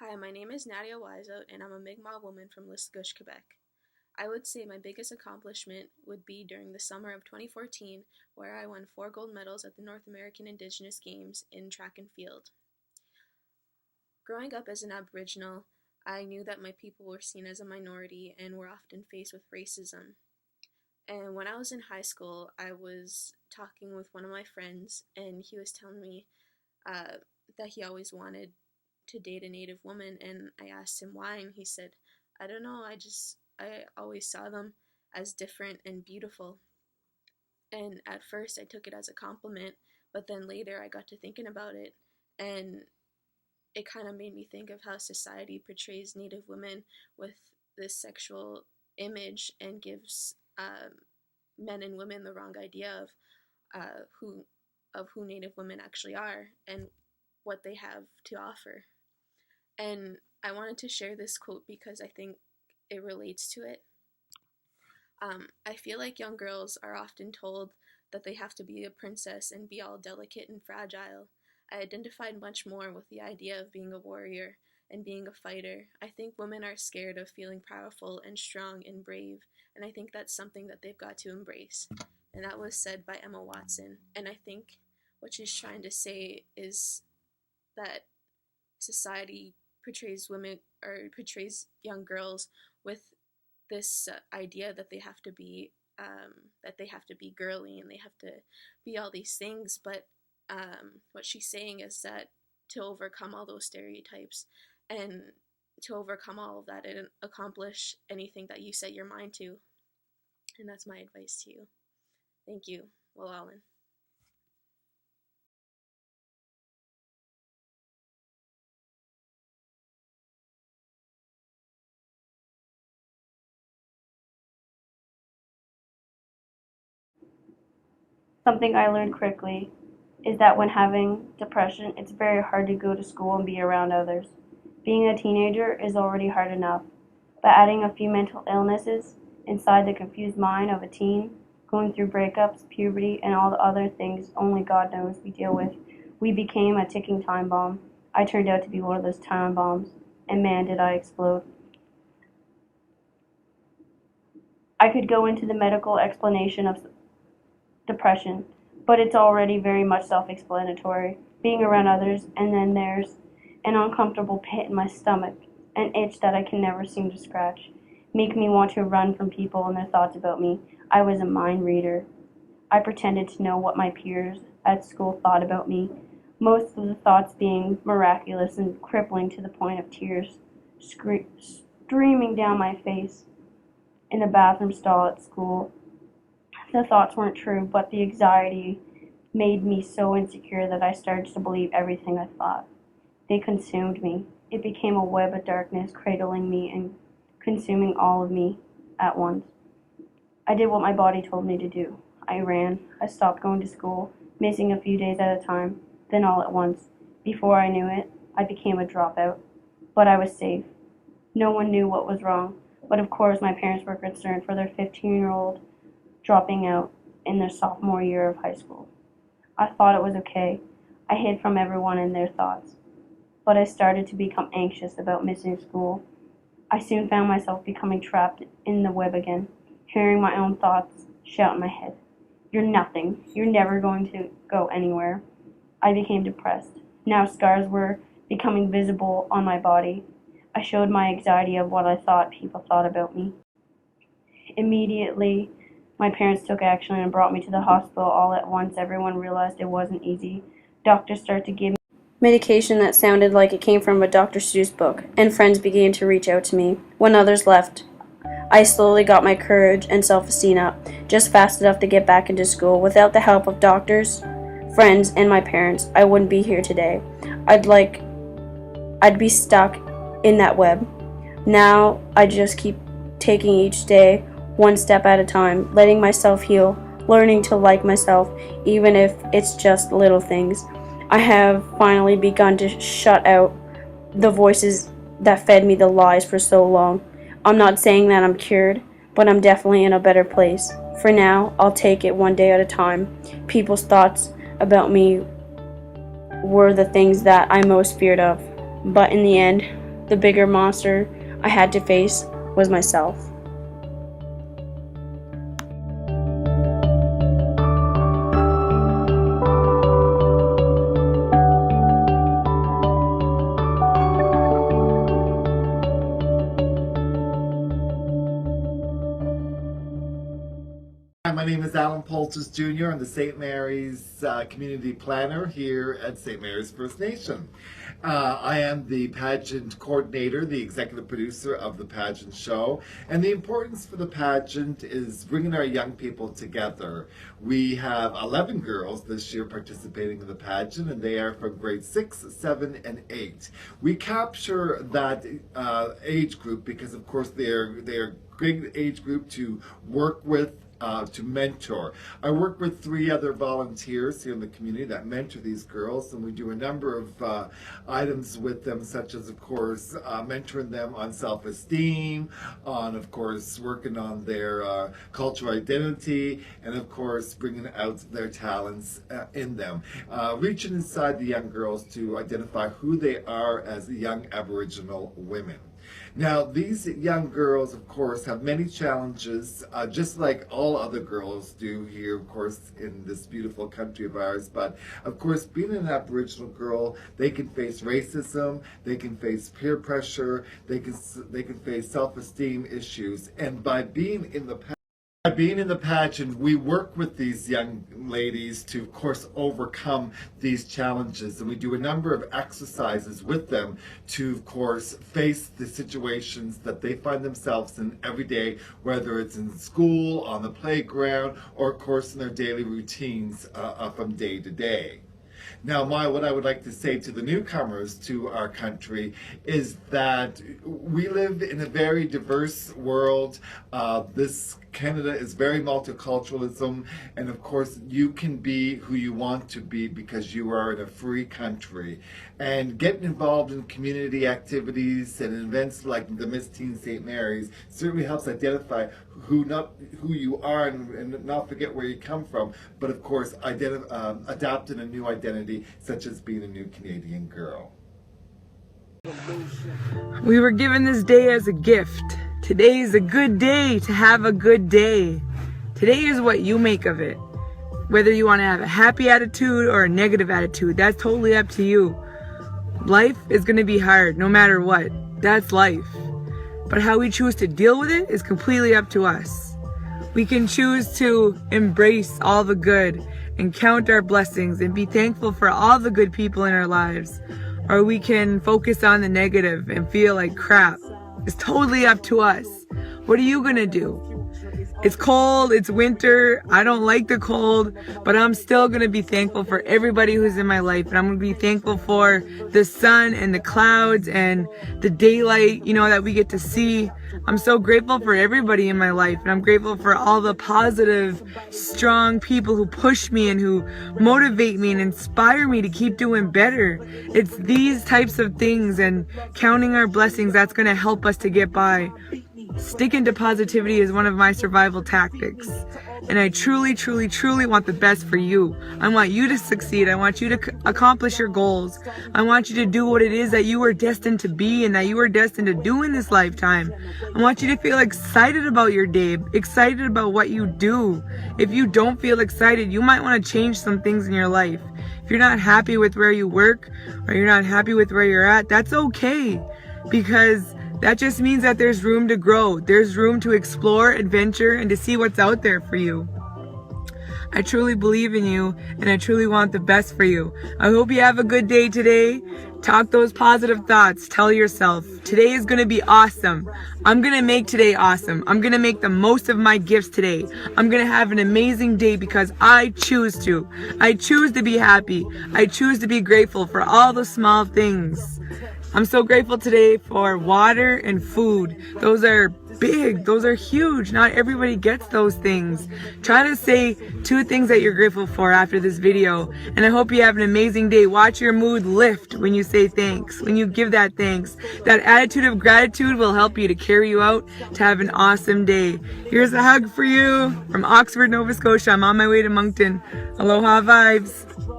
Hi, my name is Nadia Wiseout, and I'm a Mi'kmaq woman from Liscouche, Quebec. I would say my biggest accomplishment would be during the summer of 2014, where I won 4 gold medals at the North American Indigenous Games in track and field. Growing up as an Aboriginal, I knew that my people were seen as a minority and were often faced with racism. And when I was in high school, I was talking with one of my friends, and he was telling me uh, that he always wanted to date a Native woman, and I asked him why, and he said, I don't know, I always saw them as different and beautiful. And at first I took it as a compliment, but then later I got to thinking about it, and it kind of made me think of how society portrays Native women with this sexual image and gives men and women the wrong idea of who Native women actually are and what they have to offer. And I wanted to share this quote because I think it relates to it. I feel like young girls are often told that they have to be a princess and be all delicate and fragile. I identified much more with the idea of being a warrior and being a fighter. I think women are scared of feeling powerful and strong and brave, and I think that's something that they've got to embrace. And that was said by Emma Watson. And I think what she's trying to say is that society portrays young girls with this idea that they have to be girly and they have to be all these things. But what she's saying is that to overcome all those stereotypes and to overcome all of that and accomplish anything that you set your mind to. And that's my advice to you. Thank you, Wallalin. Something I learned quickly is that when having depression, it's very hard to go to school and be around others. Being a teenager is already hard enough, but adding a few mental illnesses inside the confused mind of a teen, going through breakups, puberty, and all the other things only God knows we deal with, we became a ticking time bomb. I turned out to be one of those time bombs, and man, did I explode. I could go into the medical explanation of depression, but it's already very much self-explanatory. Being around others, and then there's an uncomfortable pit in my stomach, an itch that I can never seem to scratch, make me want to run from people and their thoughts about me. I was a mind reader. I pretended to know what my peers at school thought about me, most of the thoughts being miraculous and crippling to the point of tears streaming down my face in the bathroom stall at school. The thoughts weren't true, but the anxiety made me so insecure that I started to believe everything I thought. They consumed me. It became a web of darkness cradling me and consuming all of me at once. I did what my body told me to do. I ran. I stopped going to school, missing a few days at a time, then all at once. Before I knew it, I became a dropout. But I was safe. No one knew what was wrong, but of course my parents were concerned for their 15-year-old dropping out in their sophomore year of high school. I thought it was okay. I hid from everyone and their thoughts. But I started to become anxious about missing school. I soon found myself becoming trapped in the web again, hearing my own thoughts shout in my head. You're nothing. You're never going to go anywhere. I became depressed. Now scars were becoming visible on my body. I showed my anxiety of what I thought people thought about me. Immediately, my parents took action and brought me to the hospital all at once. Everyone realized it wasn't easy. Doctors started to give me medication that sounded like it came from a Dr. Seuss book, and friends began to reach out to me. When others left, I slowly got my courage and self-esteem up, just fast enough to get back into school. Without the help of doctors, friends, and my parents, I wouldn't be here today. I'd be stuck in that web. Now, I just keep taking each day one step at a time, letting myself heal, learning to like myself, even if it's just little things. I have finally begun to shut out the voices that fed me the lies for so long. I'm not saying that I'm cured, but I'm definitely in a better place. For now, I'll take it one day at a time. People's thoughts about me were the things that I most feared of, but in the end, The bigger monster I had to face was myself. Hi, my name is Alan Poultice Jr. I'm the St. Mary's Community Planner here at St. Mary's First Nation. I am the pageant coordinator, the executive producer of the pageant show, and the importance for the pageant is bringing our young people together. We have 11 girls this year participating in the pageant, and they are from grade 6, 7, and 8. We capture that age group because, of course, they're a great age group to work with, to mentor. I work with 3 other volunteers here in the community that mentor these girls, and we do a number of items with them, such as, of course, mentoring them on self-esteem, on, of course, working on their cultural identity, and, of course, bringing out their talents in them. Reaching inside the young girls to identify who they are as young Aboriginal women. Now, these young girls, of course, have many challenges, just like all other girls do here, of course, in this beautiful country of ours. But, of course, being an Aboriginal girl, they can face racism, they can face peer pressure, they can face self-esteem issues. And by being in the pageant, we work with these young ladies to, of course, overcome these challenges. And we do a number of exercises with them to, of course, face the situations that they find themselves in every day, whether it's in school, on the playground, or, of course, in their daily routines from day to day. Now, what I would like to say to the newcomers to our country is that we live in a very diverse world. This Canada is very multiculturalism, and of course you can be who you want to be because you are in a free country. And getting involved in community activities and events like the Miss Teen St. Mary's certainly helps identify who you are and not forget where you come from, but of course adopting a new identity such as being a new Canadian girl. We were given this day as a gift. Today is a good day to have a good day. Today is what you make of it. Whether you want to have a happy attitude or a negative attitude, that's totally up to you. Life is going to be hard no matter what. That's life. But how we choose to deal with it is completely up to us. We can choose to embrace all the good and count our blessings and be thankful for all the good people in our lives. Or we can focus on the negative and feel like crap. It's totally up to us. What are you gonna do? It's cold, it's winter, I don't like the cold, but I'm still gonna be thankful for everybody who's in my life. And I'm gonna be thankful for the sun and the clouds and the daylight, that we get to see. I'm so grateful for everybody in my life, and I'm grateful for all the positive, strong people who push me and who motivate me and inspire me to keep doing better. It's these types of things and counting our blessings that's gonna help us to get by. Sticking to positivity is one of my survival tactics. And I truly, truly, truly want the best for you. I want you to succeed. I want you to accomplish your goals. I want you to do what it is that you were destined to be and that you were destined to do in this lifetime. I want you to feel excited about your day, excited about what you do. If you don't feel excited, you might want to change some things in your life. If you're not happy with where you work or you're not happy with where you're at, that's okay. Because that just means that there's room to grow. There's room to explore, adventure, and to see what's out there for you. I truly believe in you, and I truly want the best for you. I hope you have a good day today. Talk those positive thoughts. Tell yourself, today is going to be awesome. I'm going to make today awesome. I'm going to make the most of my gifts today. I'm going to have an amazing day because I choose to. I choose to be happy. I choose to be grateful for all the small things. I'm so grateful today for water and food. Those are big. Those are huge. Not everybody gets those things. Try to say 2 things that you're grateful for after this video. And I hope you have an amazing day. Watch your mood lift when you say thanks. When you give that thanks. That attitude of gratitude will help you to carry you out to have an awesome day. Here's a hug for you from Oxford, Nova Scotia. I'm on my way to Moncton. Aloha vibes.